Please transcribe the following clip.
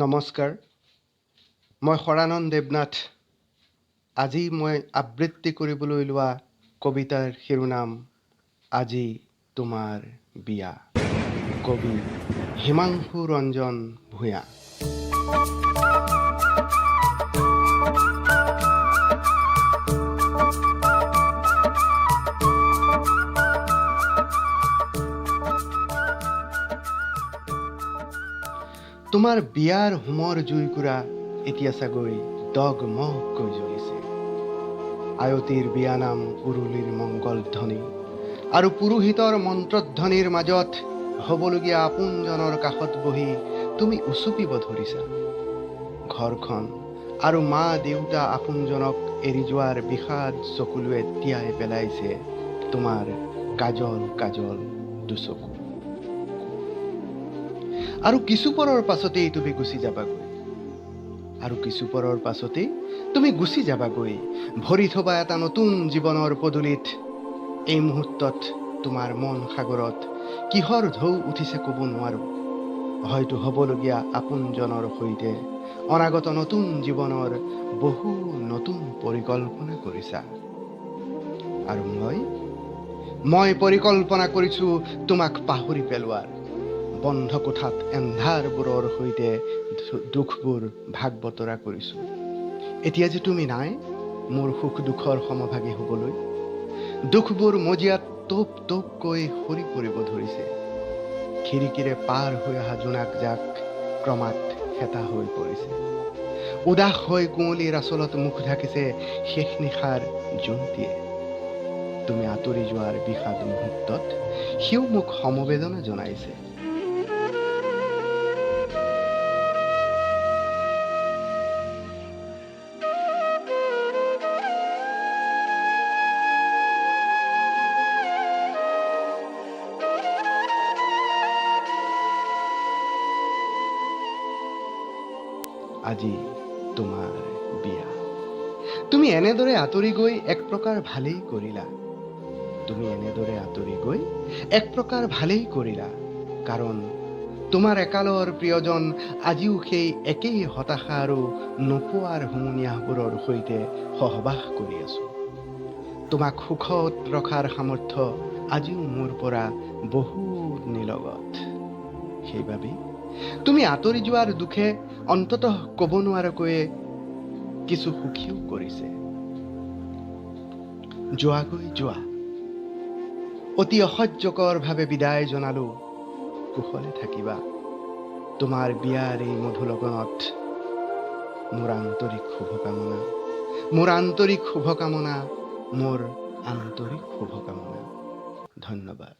নমস্কাৰ, মই সৰানন্দ দেৱনাথ। আজি মই আবৃত্তি কৰিবলৈ লোৱা কবিতাৰ শিৰোনাম আজি তোমাৰ বিয়া। কবি হিমাংশু ৰঞ্জন ভূঞা। তোমাৰ বিয়াৰ হোমৰ জুইকুৰা এতিয়া চাগৈ দগমগকৈ জ্বলিছে। আয়তীৰ বিয়ানাম উৰুলিৰ মংগল ধ্বনি আৰু পুৰোহিতৰ মন্ত্ৰধ্বনিৰ মাজত হ'বলগীয়া আপোনজনৰ কাষত বহি তুমি উচুপিব ধৰিছা। ঘৰখন আৰু মা দেউতা আপোনজনক এৰি যোৱাৰ বিষাদ চকুলোৱে তিয়াই পেলাইছে তোমাৰ কাজল কাজল দুচকু। আৰু কিছুপৰৰ পাছতেই তুমি গুচি যাবাগৈ। ভৰি থবা এটা নতুন জীৱনৰ পদূলিত। এই মুহূৰ্তত তোমাৰ মন সাগৰত কিহৰ ঢৌ উঠিছে ক'ব নোৱাৰো। হয়তো হ'বলগীয়া আপোনজনৰ সৈতে অনাগত নতুন জীৱনৰ বহু নতুন পৰিকল্পনা কৰিছা। আৰু মই পৰিকল্পনা কৰিছো তোমাক পাহৰি পেলোৱাৰ। বন্ধ কোঠাত এন্ধাৰবোৰৰ সৈতে দুখবোৰ ভাগ বতৰা কৰিছো। এতিয়া যে তুমি নাই মোৰ সুখ দুখৰ সমভাগী হ'বলৈ, দুখবোৰ মজিয়াত টোপ টোপকৈ সৰি পৰিব ধৰিছে। খিৰিকীৰে পাৰ হৈ অহা জোনাক জাক ক্ৰমাৎ হেতা হৈ পৰিছে। উদাস হৈ কুঁৱলীৰ আচলত মুখ ঢাকিছে শেষ নিশাৰ জোনটিয়ে। তুমি আঁতৰি যোৱাৰ বিষাদ মুহূৰ্তত সিও মোক সমবেদনা জনাইছে। আজি তোমাৰ বিয়া। তুমি এনেদৰে আঁতৰি গৈ এক প্ৰকাৰ ভালেই কৰিলা। কাৰণ তোমাৰ একালৰ প্ৰিয়জন আজিও সেই একেই হতাশা আৰু নোপোৱাৰ হুমুনিয়াহবোৰৰ সৈতে সহবাস কৰি আছো। তোমাক সুখত ৰখাৰ সামৰ্থ্য আজিও মোৰ পৰা বহুত নিলগত। সেইবাবেই তুমি আঁতৰি যোৱাৰ দুখে অন্ততঃ ক'ব নোৱাৰাকৈয়ে কিছু সুখীও কৰিছে। যোৱাগৈ যোৱা। অতি অসহ্যকৰভাৱে বিদায় জনালো। কুশলে থাকিবা। তোমাৰ বিয়াৰ এই মধুলগনত মোৰ আন্তৰিক শুভকামনা। ধন্যবাদ।